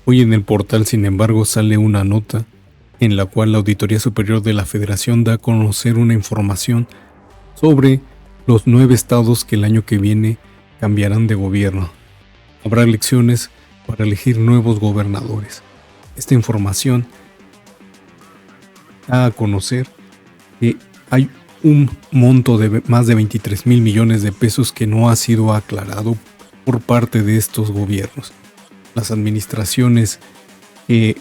Hoy en el portal, sin embargo, sale una nota en la cual la Auditoría Superior de la Federación da a conocer una información sobre los 9 estados que el año que viene cambiarán de gobierno. Habrá elecciones para elegir nuevos gobernadores. Esta información da a conocer que hay un monto de más de 23,000 millones de pesos que no ha sido aclarado por parte de estos gobiernos. Las administraciones que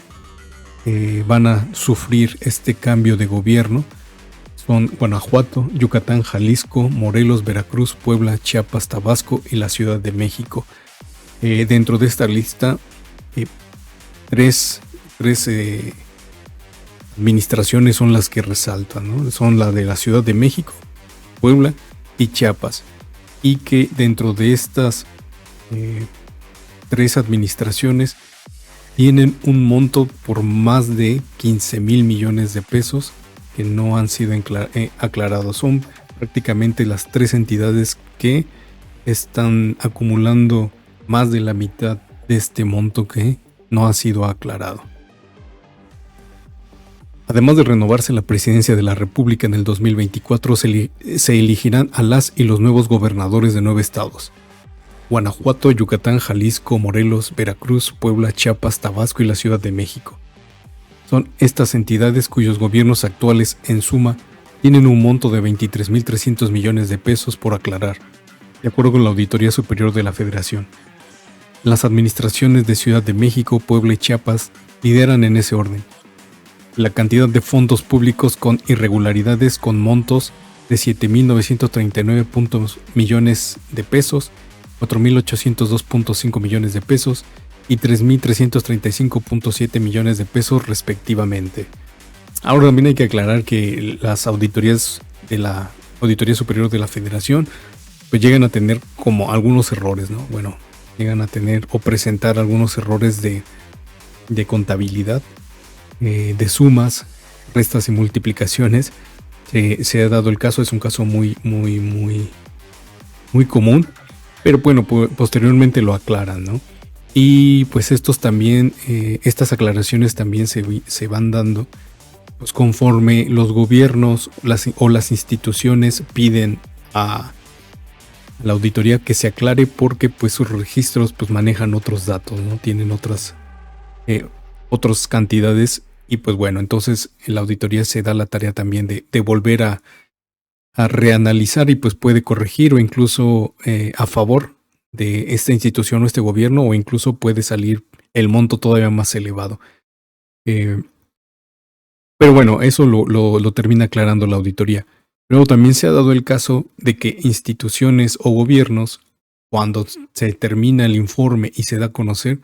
van a sufrir este cambio de gobierno son Guanajuato, Yucatán, Jalisco, Morelos, Veracruz, Puebla, Chiapas, Tabasco y la Ciudad de México. Dentro de esta lista, tres administraciones son las que resaltan, ¿no? Son la de la Ciudad de México, Puebla y Chiapas. Y que dentro de estas 3 administraciones tienen un monto por más de 15,000 millones de pesos que no han sido aclarados. Son prácticamente las 3 entidades que están acumulando más de la mitad de este monto que no ha sido aclarado. Además de renovarse la presidencia de la República en el 2024, se elegirán a las y los nuevos gobernadores de 9 estados: Guanajuato, Yucatán, Jalisco, Morelos, Veracruz, Puebla, Chiapas, Tabasco y la Ciudad de México. Son estas entidades cuyos gobiernos actuales, en suma, tienen un monto de 23,300 millones de pesos por aclarar, de acuerdo con la Auditoría Superior de la Federación. Las administraciones de Ciudad de México, Puebla y Chiapas lideran en ese orden. La cantidad de fondos públicos con irregularidades con montos de 7,939 millones de pesos, 4,802.5 millones de pesos y 3,335.7 millones de pesos respectivamente. Ahora también hay que aclarar que las auditorías de la Auditoría Superior de la Federación pues llegan a tener como algunos errores, ¿no? Bueno, llegan a tener o presentar algunos errores de contabilidad, de sumas, restas y multiplicaciones. Se ha dado el caso, es un caso muy común, pero bueno, posteriormente lo aclaran, ¿no? Y pues estas aclaraciones también se van dando pues conforme los gobiernos o las instituciones piden a la auditoría que se aclare, porque pues sus registros pues manejan otros datos, ¿no? Tienen otras cantidades. Y pues bueno, entonces la auditoría se da la tarea también de volver a reanalizar y pues puede corregir o incluso a favor de esta institución o este gobierno, o incluso puede salir el monto todavía más elevado. Pero bueno, eso lo termina aclarando la auditoría. Luego también se ha dado el caso de que instituciones o gobiernos, cuando se termina el informe y se da a conocer,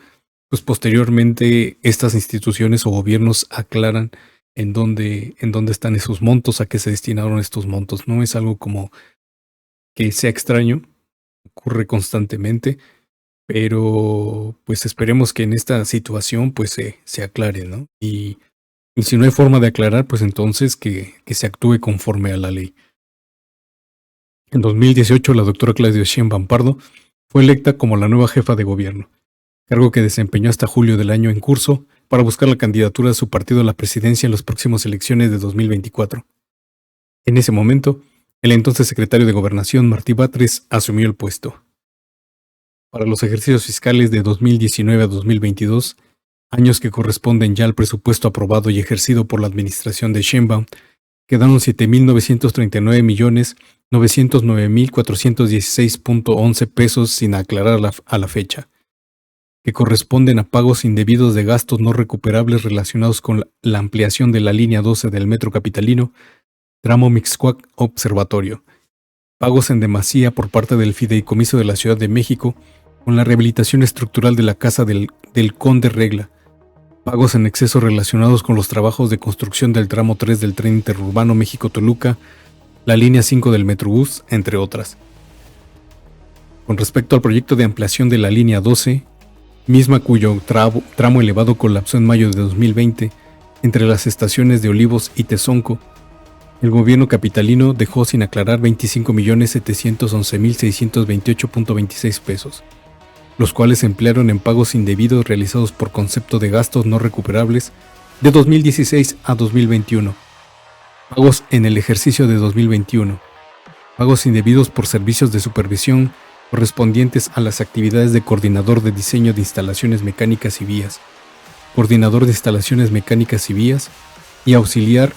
pues posteriormente estas instituciones o gobiernos aclaran en dónde están esos montos, a qué se destinaron estos montos. No es algo como que sea extraño, ocurre constantemente, pero pues esperemos que en esta situación pues se aclare, ¿no? Y si no hay forma de aclarar, pues entonces que se actúe conforme a la ley. En 2018, la doctora Claudia Sheinbaum Pardo fue electa como la nueva jefa de gobierno, cargo que desempeñó hasta julio del año en curso para buscar la candidatura de su partido a la presidencia en las próximas elecciones de 2024. En ese momento, el entonces secretario de Gobernación, Martí Batres, asumió el puesto. Para los ejercicios fiscales de 2019 a 2022, años que corresponden ya al presupuesto aprobado y ejercido por la administración de Sheinbaum, quedaron 7,939,909,416.11 pesos sin aclarar a la fecha, que corresponden a pagos indebidos de gastos no recuperables relacionados con la ampliación de la línea 12 del metro capitalino, tramo Mixcoac Observatorio, pagos en demasía por parte del Fideicomiso de la Ciudad de México con la rehabilitación estructural de la Casa del Conde Regla, pagos en exceso relacionados con los trabajos de construcción del tramo 3 del tren interurbano México-Toluca, la línea 5 del Metrobús, entre otras. Con respecto al proyecto de ampliación de la línea 12, misma cuyo tramo elevado colapsó en mayo de 2020 entre las estaciones de Olivos y Tezonco, el gobierno capitalino dejó sin aclarar 25,711,628.26 pesos. los cuales se emplearon en pagos indebidos realizados por concepto de gastos no recuperables de 2016 a 2021, pagos en el ejercicio de 2021, pagos indebidos por servicios de supervisión correspondientes a las actividades de coordinador de diseño de instalaciones mecánicas y vías, coordinador de instalaciones mecánicas y vías y auxiliar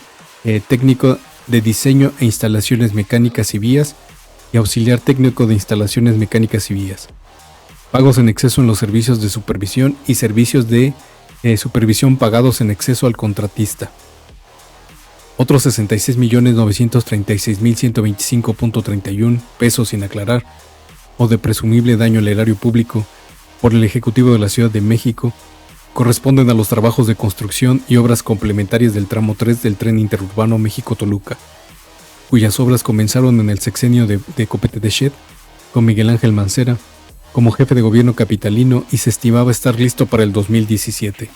técnico de diseño e instalaciones mecánicas y vías y auxiliar técnico de instalaciones mecánicas y vías. Pagos en exceso en los servicios de supervisión y servicios de supervisión pagados en exceso al contratista. Otros 66.936.125.31 pesos sin aclarar o de presumible daño al erario público por el Ejecutivo de la Ciudad de México corresponden a los trabajos de construcción y obras complementarias del tramo 3 del tren interurbano México-Toluca, cuyas obras comenzaron en el sexenio de Copete de Shed con Miguel Ángel Mancera como jefe de gobierno capitalino y se estimaba estar listo para el 2017.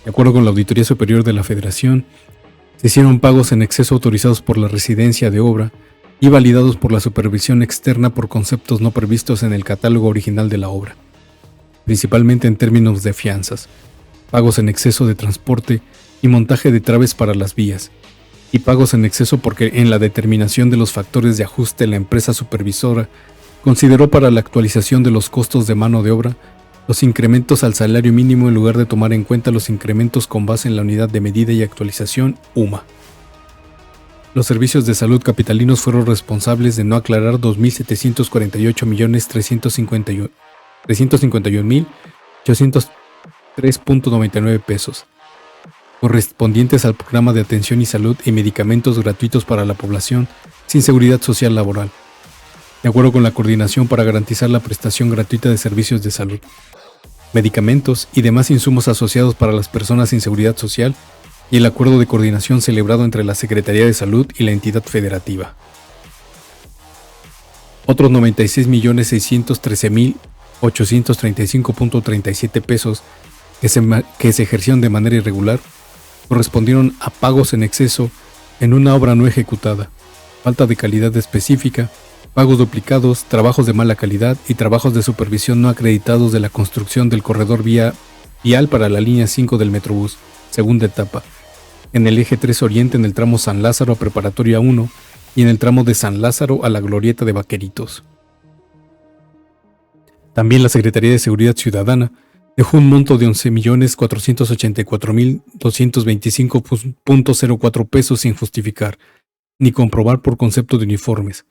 De acuerdo con la Auditoría Superior de la Federación, se hicieron pagos en exceso autorizados por la residencia de obra y validados por la supervisión externa por conceptos no previstos en el catálogo original de la obra, principalmente en términos de fianzas, pagos en exceso de transporte y montaje de traves para las vías, y pagos en exceso porque en la determinación de los factores de ajuste la empresa supervisora consideró para la actualización de los costos de mano de obra los incrementos al salario mínimo en lugar de tomar en cuenta los incrementos con base en la unidad de medida y actualización UMA. Los servicios de salud capitalinos fueron responsables de no aclarar 2.748.351.803.99 pesos, correspondientes al programa de atención y salud y medicamentos gratuitos para la población sin seguridad social laboral, de acuerdo con la Coordinación para garantizar la prestación gratuita de servicios de salud, medicamentos y demás insumos asociados para las personas sin seguridad social y el acuerdo de coordinación celebrado entre la Secretaría de Salud y la entidad federativa. Otros 96.613.835.37 pesos que se ejercieron de manera irregular correspondieron a pagos en exceso en una obra no ejecutada, falta de calidad específica, pagos duplicados, trabajos de mala calidad y trabajos de supervisión no acreditados de la construcción del corredor vial para la línea 5 del Metrobús, segunda etapa, en el eje 3 Oriente en el tramo San Lázaro a Preparatoria 1 y en el tramo de San Lázaro a la Glorieta de Vaqueritos. También la Secretaría de Seguridad Ciudadana dejó un monto de 11.484.225.04 pesos sin justificar, ni comprobar por concepto de uniformes,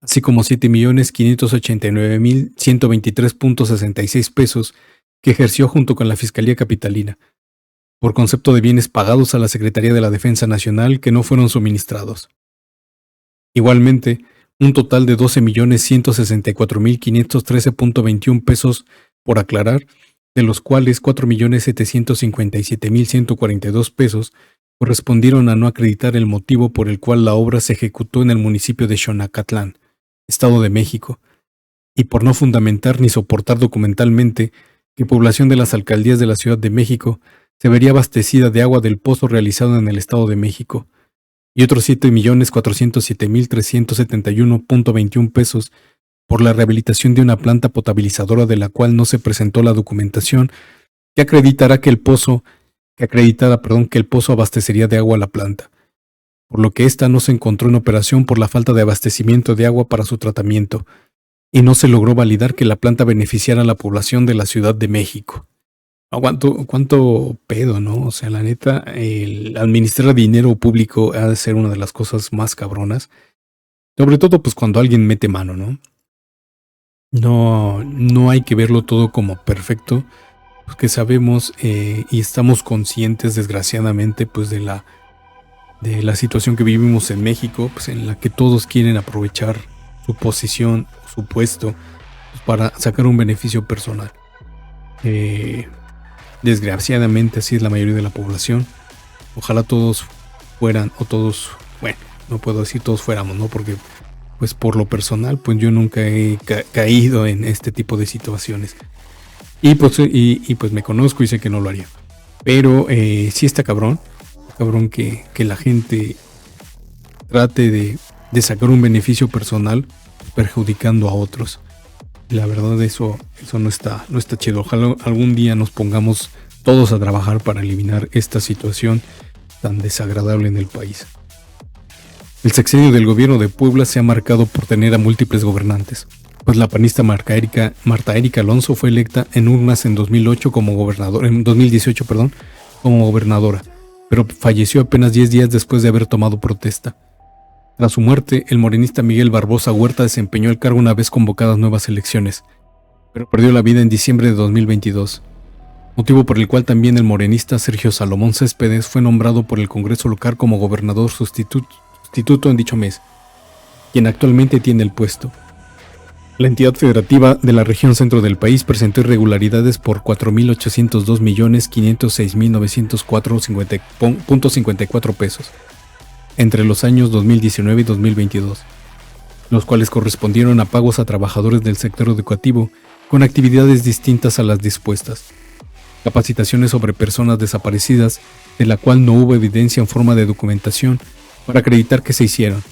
así como 7.589.123.66 pesos que ejerció junto con la Fiscalía Capitalina, por concepto de bienes pagados a la Secretaría de la Defensa Nacional que no fueron suministrados. Igualmente, un total de 12.164.513.21 pesos por aclarar, de los cuales 4.757.142 pesos correspondieron a no acreditar el motivo por el cual la obra se ejecutó en el municipio de Xonacatlán, Estado de México, y por no fundamentar ni soportar documentalmente que población de las alcaldías de la Ciudad de México se vería abastecida de agua del pozo realizado en el Estado de México, y otros 7.407.371.21 pesos por la rehabilitación de una planta potabilizadora de la cual no se presentó la documentación que acreditara que el pozo abastecería de agua a la planta, por lo que ésta no se encontró en operación por la falta de abastecimiento de agua para su tratamiento, y no se logró validar que la planta beneficiara a la población de la Ciudad de México. ¿Cuánto pedo, no? O sea, la neta, el administrar dinero público ha de ser una de las cosas más cabronas. Sobre todo, pues, cuando alguien mete mano, ¿no? No hay que verlo todo como perfecto, porque sabemos y estamos conscientes, desgraciadamente, pues, de la situación que vivimos en México, pues, en la que todos quieren aprovechar su posición, su puesto, pues, para sacar un beneficio personal. Desgraciadamente así es la mayoría de la población. Ojalá todos fueran, o todos, bueno, no puedo decir todos fuéramos, ¿no? Porque pues por lo personal, pues yo nunca he caído en este tipo de situaciones. Y pues me conozco y sé que no lo haría. Pero sí está cabrón que la gente trate de sacar un beneficio personal perjudicando a otros. Y la verdad eso no está chido. Ojalá algún día nos pongamos todos a trabajar para eliminar esta situación tan desagradable en el país. El sexenio del gobierno de Puebla se ha marcado por tener a múltiples gobernantes, pues la panista Marta Erika Alonso fue electa en urnas en 2018 como gobernadora, pero falleció apenas 10 días después de haber tomado protesta. Tras su muerte, el morenista Miguel Barbosa Huerta desempeñó el cargo una vez convocadas nuevas elecciones, pero perdió la vida en diciembre de 2022, motivo por el cual también el morenista Sergio Salomón Céspedes fue nombrado por el Congreso local como gobernador sustituto en dicho mes, quien actualmente tiene el puesto. La entidad federativa de la región centro del país presentó irregularidades por 4.802.506.904.54 pesos entre los años 2019 y 2022, los cuales correspondieron a pagos a trabajadores del sector educativo con actividades distintas a las dispuestas, capacitaciones sobre personas desaparecidas, de la cual no hubo evidencia en forma de documentación para acreditar que se hicieron,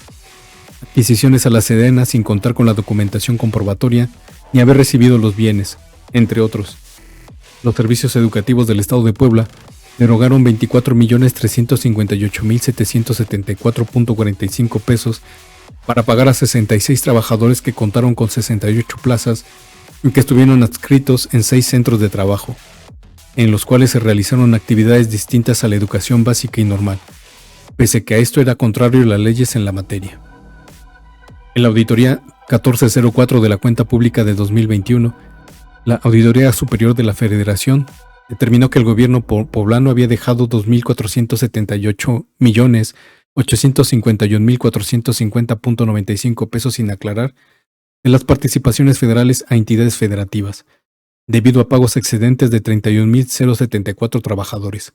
adquisiciones a la Sedena sin contar con la documentación comprobatoria ni haber recibido los bienes, entre otros. Los servicios educativos del Estado de Puebla derogaron 24.358.774.45 pesos para pagar a 66 trabajadores que contaron con 68 plazas y que estuvieron adscritos en 6 centros de trabajo, en los cuales se realizaron actividades distintas a la educación básica y normal, pese que a esto era contrario a las leyes en la materia. En la auditoría 1404 de la cuenta pública de 2021, la Auditoría Superior de la Federación determinó que el gobierno poblano había dejado 2.478.851.450.95 pesos sin aclarar en las participaciones federales a entidades federativas, debido a pagos excedentes de 31.074 trabajadores,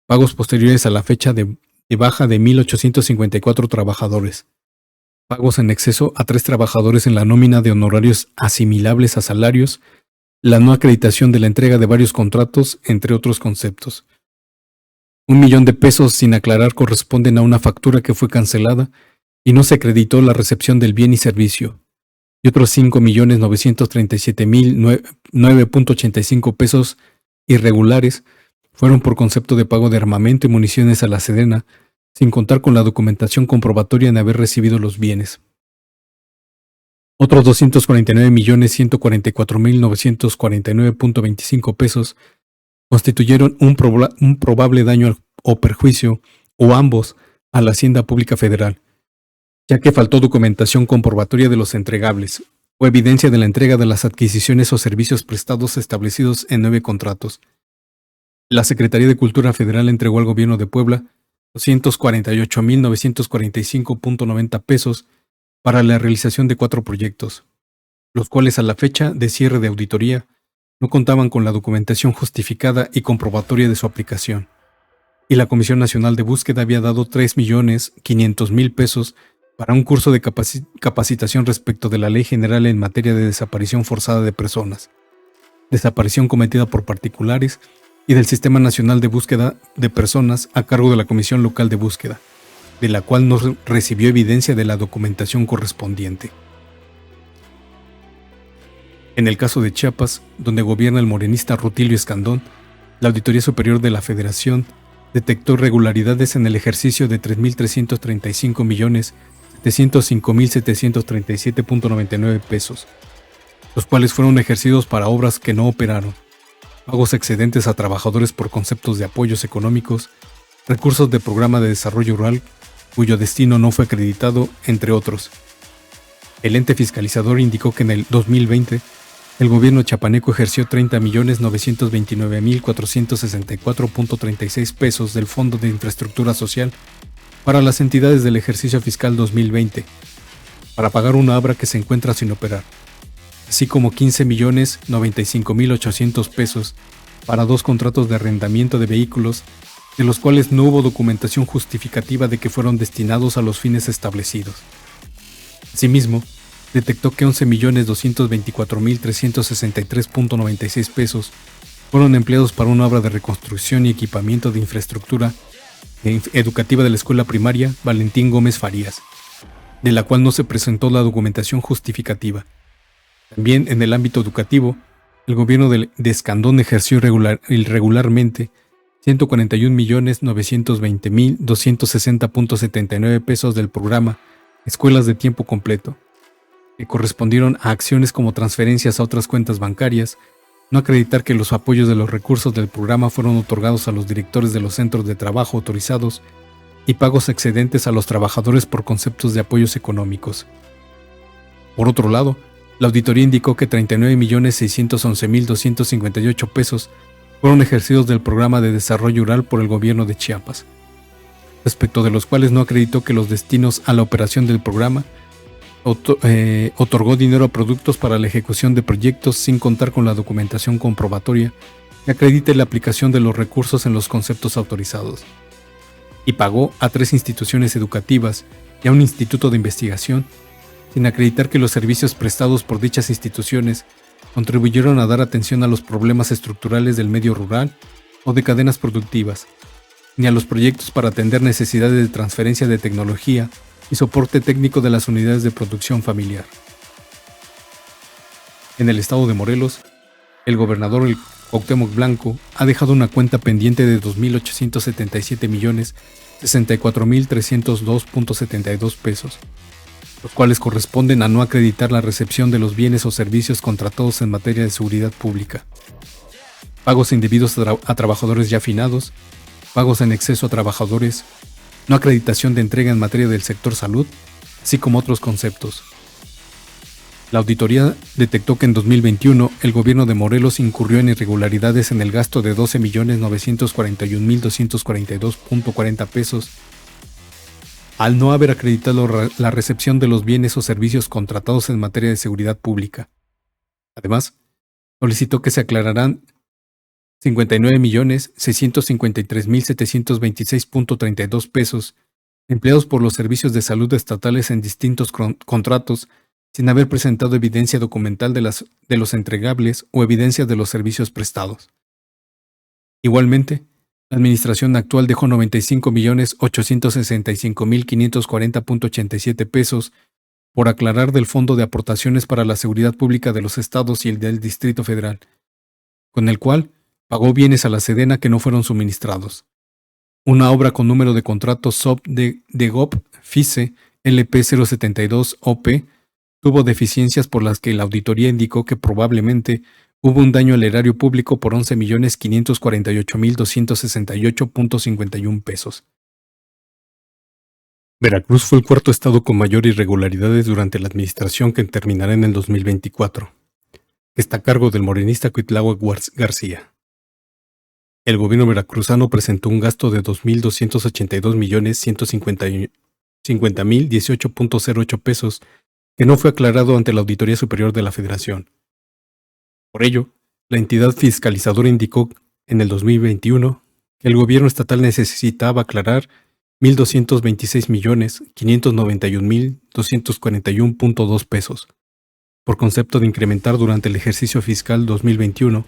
pagos posteriores a la fecha de baja de 1.854 trabajadores, pagos en exceso a 3 trabajadores en la nómina de honorarios asimilables a salarios, la no acreditación de la entrega de varios contratos, entre otros conceptos. 1 millón de pesos sin aclarar corresponden a una factura que fue cancelada y no se acreditó la recepción del bien y servicio, y otros 5.937.009.85 pesos irregulares fueron por concepto de pago de armamento y municiones a la Sedena, sin contar con la documentación comprobatoria de haber recibido los bienes. Otros 249.144.949.25 pesos constituyeron un probable daño o perjuicio, o ambos, a la Hacienda Pública Federal, ya que faltó documentación comprobatoria de los entregables, o evidencia de la entrega de las adquisiciones o servicios prestados establecidos en 9 contratos. La Secretaría de Cultura Federal entregó al Gobierno de Puebla 248.945.90 pesos para la realización de 4 proyectos, los cuales a la fecha de cierre de auditoría no contaban con la documentación justificada y comprobatoria de su aplicación, y la Comisión Nacional de Búsqueda había dado 3.500.000 pesos para un curso de capacitación respecto de la Ley General en materia de desaparición forzada de personas, desaparición cometida por particulares y del Sistema Nacional de Búsqueda de Personas a cargo de la Comisión Local de Búsqueda, de la cual no recibió evidencia de la documentación correspondiente. En el caso de Chiapas, donde gobierna el morenista Rutilio Escandón, la Auditoría Superior de la Federación detectó irregularidades en el ejercicio de 3.335.705.737.99 pesos, los cuales fueron ejercidos para obras que no operaron, pagos excedentes a trabajadores por conceptos de apoyos económicos, recursos de programa de desarrollo rural cuyo destino no fue acreditado, entre otros. El ente fiscalizador indicó que en el 2020 el gobierno chapaneco ejerció 30.929.464.36 pesos del Fondo de Infraestructura Social para las entidades del ejercicio fiscal 2020, para pagar una obra que se encuentra sin operar, así como 15.095.800 pesos para 2 contratos de arrendamiento de vehículos, de los cuales no hubo documentación justificativa de que fueron destinados a los fines establecidos. Asimismo, detectó que 11.224.363.96 pesos fueron empleados para una obra de reconstrucción y equipamiento de infraestructura educativa de la escuela primaria Valentín Gómez Farías, de la cual no se presentó la documentación justificativa. También en el ámbito educativo, el gobierno de Escandón ejerció irregularmente 141.920.260.79 pesos del programa Escuelas de Tiempo Completo, que correspondieron a acciones como transferencias a otras cuentas bancarias, no acreditar que los apoyos de los recursos del programa fueron otorgados a los directores de los centros de trabajo autorizados y pagos excedentes a los trabajadores por conceptos de apoyos económicos. Por otro lado, la auditoría indicó que 39.611.258 pesos fueron ejercidos del Programa de Desarrollo Rural por el gobierno de Chiapas, respecto de los cuales no acreditó que los destinos a la operación del programa otorgó dinero a productos para la ejecución de proyectos sin contar con la documentación comprobatoria que acredite la aplicación de los recursos en los conceptos autorizados, y pagó a 3 instituciones educativas y a un instituto de investigación, sin acreditar que los servicios prestados por dichas instituciones contribuyeron a dar atención a los problemas estructurales del medio rural o de cadenas productivas, ni a los proyectos para atender necesidades de transferencia de tecnología y soporte técnico de las unidades de producción familiar. En el estado de Morelos, el gobernador Cuauhtémoc Blanco ha dejado una cuenta pendiente de 2.877.064.302.72 pesos, los cuales corresponden a no acreditar la recepción de los bienes o servicios contratados en materia de seguridad pública, pagos indebidos a trabajadores ya finados, pagos en exceso a trabajadores, no acreditación de entrega en materia del sector salud, así como otros conceptos. La auditoría detectó que en 2021 el gobierno de Morelos incurrió en irregularidades en el gasto de 12.941.242.40 pesos al no haber acreditado la recepción de los bienes o servicios contratados en materia de seguridad pública. Además, solicitó que se aclararán 59.653.726.32 pesos empleados por los servicios de salud estatales en distintos contratos sin haber presentado evidencia documental de los entregables o evidencias de los servicios prestados. Igualmente, la administración actual dejó 95.865.540.87 pesos por aclarar del Fondo de Aportaciones para la Seguridad Pública de los Estados y el del Distrito Federal, con el cual pagó bienes a la Sedena que no fueron suministrados. Una obra con número de contrato SOP de GOP FICE LP 072 OP tuvo deficiencias por las que la auditoría indicó que probablemente hubo un daño al erario público por 11.548.268.51 pesos. Veracruz fue el cuarto estado con mayor irregularidades durante la administración que terminará en el 2024, que está a cargo del morenista Cuitláhuac García. El gobierno veracruzano presentó un gasto de 2.282.150.018.08 pesos que no fue aclarado ante la Auditoría Superior de la Federación. Por ello, la entidad fiscalizadora indicó en el 2021 que el gobierno estatal necesitaba aclarar 1.226.591.241.2 pesos, por concepto de incrementar durante el ejercicio fiscal 2021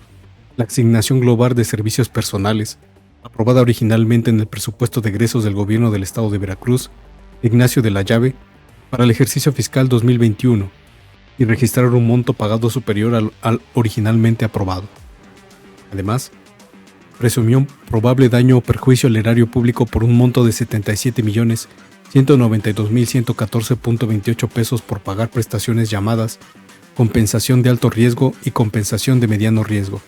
la asignación global de servicios personales, aprobada originalmente en el presupuesto de egresos del gobierno del estado de Veracruz, Ignacio de la Llave, para el ejercicio fiscal 2021, y registrar un monto pagado superior al originalmente aprobado. Además, presumió un probable daño o perjuicio al erario público por un monto de 77.192.114.28 pesos por pagar prestaciones llamadas compensación de alto riesgo y compensación de mediano riesgo,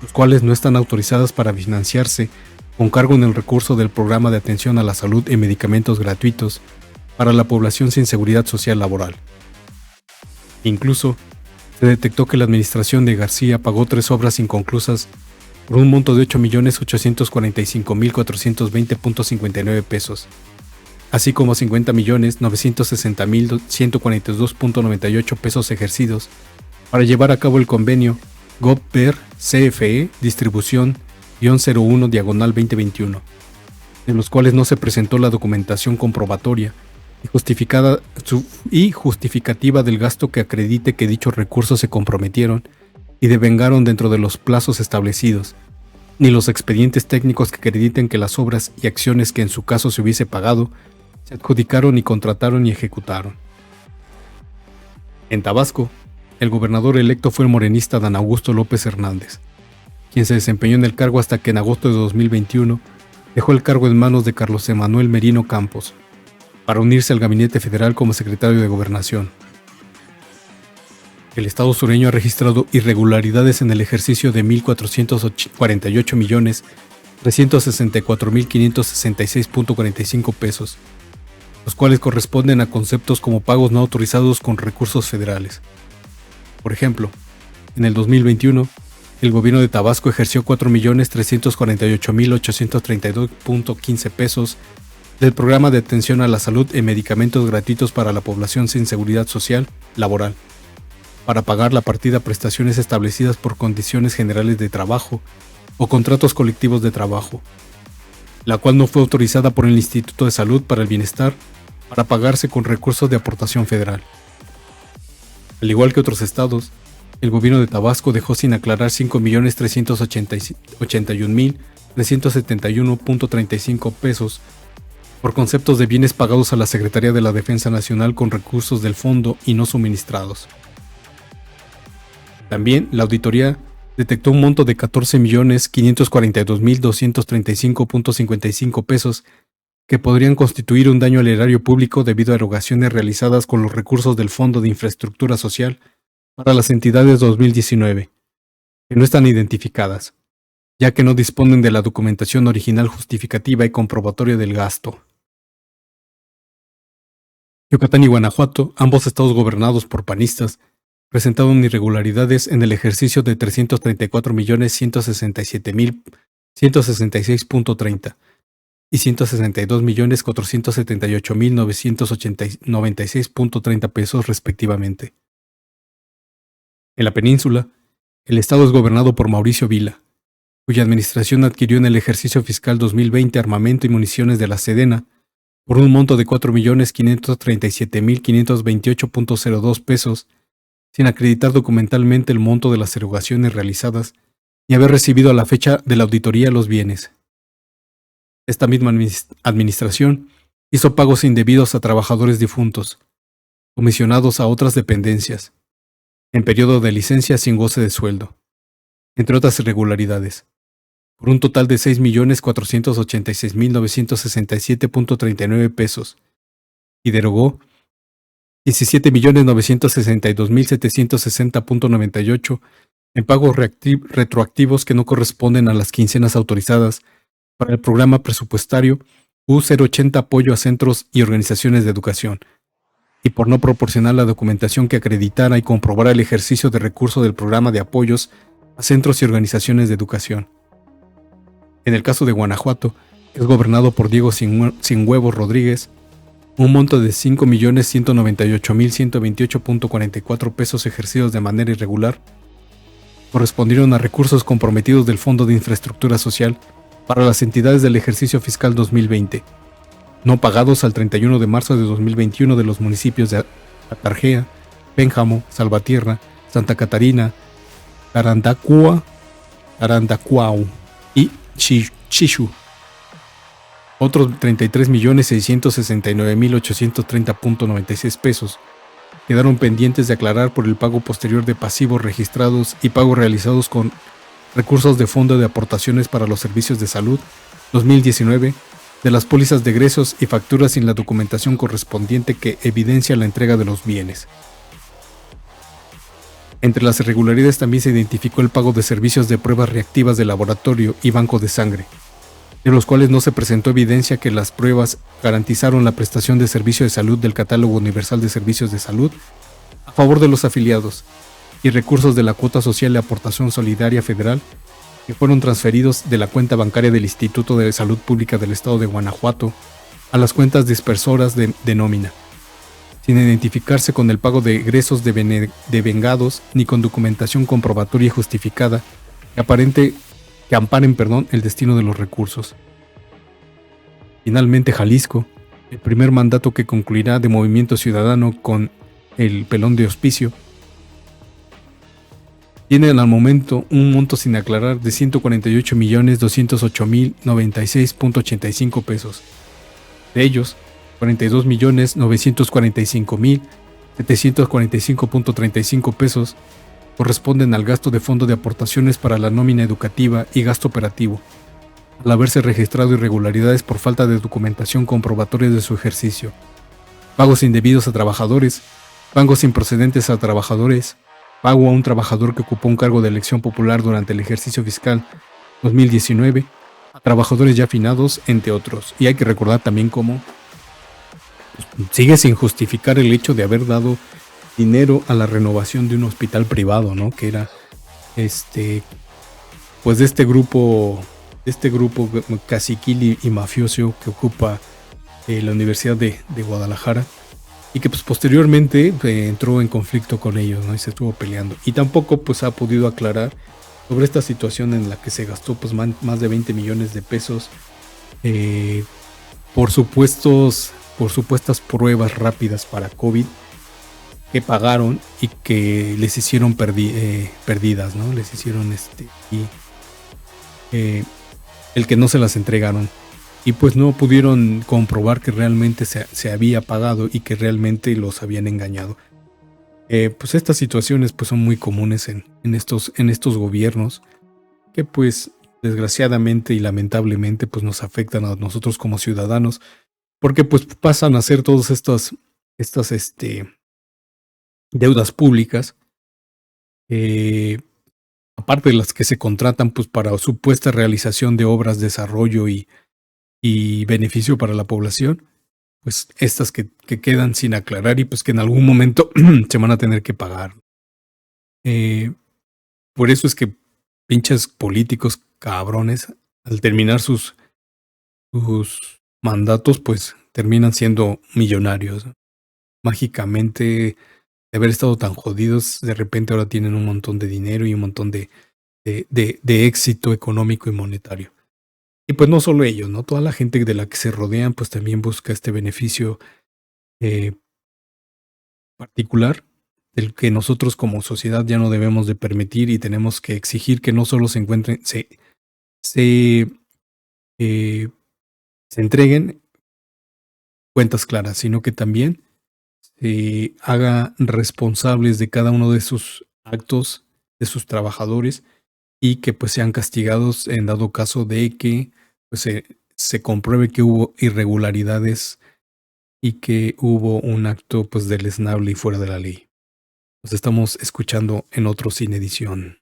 los cuales no están autorizadas para financiarse con cargo en el recurso del Programa de Atención a la Salud y Medicamentos Gratuitos para la población sin seguridad social laboral. Incluso, se detectó que la administración de García pagó 3 obras inconclusas por un monto de 8.845.420.59 pesos, así como 50.960.142.98 pesos ejercidos para llevar a cabo el convenio GOPVER CFE Distribución-01/2021, de los cuales no se presentó la documentación comprobatoria y justificativa del gasto que acredite que dichos recursos se comprometieron y devengaron dentro de los plazos establecidos, ni los expedientes técnicos que acrediten que las obras y acciones que en su caso se hubiese pagado se adjudicaron y contrataron y ejecutaron. En Tabasco, el gobernador electo fue el morenista Dan Augusto López Hernández, quien se desempeñó en el cargo hasta que en agosto de 2021 dejó el cargo en manos de Carlos Emanuel Merino Campos, para unirse al gabinete federal como secretario de Gobernación. El Estado sureño ha registrado irregularidades en el ejercicio de 1.448.364.566.45 pesos, los cuales corresponden a conceptos como pagos no autorizados con recursos federales. Por ejemplo, en el 2021, el gobierno de Tabasco ejerció 4.348.832.15 pesos del Programa de Atención a la Salud en Medicamentos Gratuitos para la Población sin Seguridad Social Laboral, para pagar la partida prestaciones establecidas por condiciones generales de trabajo o contratos colectivos de trabajo, la cual no fue autorizada por el Instituto de Salud para el Bienestar para pagarse con recursos de aportación federal. Al igual que otros estados, el gobierno de Tabasco dejó sin aclarar 5.381.371.35 pesos por conceptos de bienes pagados a la Secretaría de la Defensa Nacional con recursos del fondo y no suministrados. También la auditoría detectó un monto de 14.542.235.55 pesos que podrían constituir un daño al erario público debido a erogaciones realizadas con los recursos del Fondo de Infraestructura Social para las entidades 2019, que no están identificadas, ya que no disponen de la documentación original justificativa y comprobatoria del gasto. Yucatán y Guanajuato, ambos estados gobernados por panistas, presentaron irregularidades en el ejercicio de 334.167.166.30 y 162.478.996.30 pesos respectivamente. En la península, el estado es gobernado por Mauricio Vila, cuya administración adquirió en el ejercicio fiscal 2020 armamento y municiones de la Sedena por un monto de 4.537.528.02 pesos, sin acreditar documentalmente el monto de las erogaciones realizadas y haber recibido a la fecha de la auditoría los bienes. Esta misma administración hizo pagos indebidos a trabajadores difuntos, comisionados a otras dependencias, en periodo de licencia sin goce de sueldo, entre otras irregularidades, por un total de 6.486.967.39 pesos, y derogó 17.962.760.98 en pagos retroactivos que no corresponden a las quincenas autorizadas para el programa presupuestario U080 Apoyo a Centros y Organizaciones de Educación, y por no proporcionar la documentación que acreditara y comprobara el ejercicio de recurso del programa de apoyos a centros y organizaciones de educación. En el caso de Guanajuato, que es gobernado por Diego Sinhuevos Rodríguez, un monto de 5.198.128.44 pesos ejercidos de manera irregular correspondieron a recursos comprometidos del Fondo de Infraestructura Social para las entidades del ejercicio fiscal 2020, no pagados al 31 de marzo de 2021 de los municipios de Atarjea, Pénjamo, Salvatierra, Santa Catarina, Arandacuau y Chishu. Otros 33.669.830.96 pesos quedaron pendientes de aclarar por el pago posterior de pasivos registrados y pagos realizados con recursos de Fondo de Aportaciones para los Servicios de Salud 2019 de las pólizas de egresos y facturas sin la documentación correspondiente que evidencia la entrega de los bienes. Entre las irregularidades también se identificó el pago de servicios de pruebas reactivas de laboratorio y banco de sangre, de los cuales no se presentó evidencia que las pruebas garantizaron la prestación de servicio de salud del Catálogo Universal de Servicios de Salud a favor de los afiliados, y recursos de la cuota social de aportación solidaria federal que fueron transferidos de la cuenta bancaria del Instituto de Salud Pública del Estado de Guanajuato a las cuentas dispersoras de nómina, sin identificarse con el pago de egresos devengados ni con documentación comprobatoria y justificada que amparen el destino de los recursos. Finalmente, Jalisco, el primer mandato que concluirá de Movimiento Ciudadano con el pelón de hospicio, tiene al momento un monto sin aclarar de 148.208.096.85 pesos. De ellos, 42.945.000 745.35 pesos corresponden al gasto de fondo de aportaciones para la nómina educativa y gasto operativo, al haberse registrado irregularidades por falta de documentación comprobatoria de su ejercicio, pagos indebidos a trabajadores, pagos improcedentes a trabajadores, pago a un trabajador que ocupó un cargo de elección popular durante el ejercicio fiscal 2019, a trabajadores ya finados, entre otros. Y hay que recordar también cómo sigue sin justificar el hecho de haber dado dinero a la renovación de un hospital privado, ¿no? Que era pues de este grupo caciquil y mafioso que ocupa la Universidad de Guadalajara, y que pues posteriormente entró en conflicto con ellos, ¿no? Y se estuvo peleando. Y tampoco pues ha podido aclarar sobre esta situación en la que se gastó pues más de 20 millones de pesos por supuestas pruebas rápidas para COVID que pagaron y que les hicieron perdidas, ¿no? Les hicieron el que no se las entregaron. Y pues no pudieron comprobar que realmente se había pagado y que realmente los habían engañado. Pues estas situaciones pues son muy comunes en estos gobiernos, que pues desgraciadamente y lamentablemente pues nos afectan a nosotros como ciudadanos, porque pues pasan a ser todas estas deudas públicas, aparte de las que se contratan pues para supuesta realización de obras, desarrollo y beneficio para la población, pues estas que quedan sin aclarar y pues que en algún momento se van a tener que pagar. Por eso es que pinches políticos cabrones, al terminar sus mandatos, pues terminan siendo millonarios. Mágicamente, de haber estado tan jodidos, de repente ahora tienen un montón de dinero y un montón de éxito económico y monetario. Y pues no solo ellos, ¿no? Toda la gente de la que se rodean, pues también busca este beneficio particular, del que nosotros como sociedad ya no debemos de permitir, y tenemos que exigir que no solo se entreguen cuentas claras, sino que también se haga responsables de cada uno de sus actos, de sus trabajadores, y que pues sean castigados en dado caso de que pues, se compruebe que hubo irregularidades y que hubo un acto pues deleznable y fuera de la ley. Nos estamos escuchando en otro Sin Edición.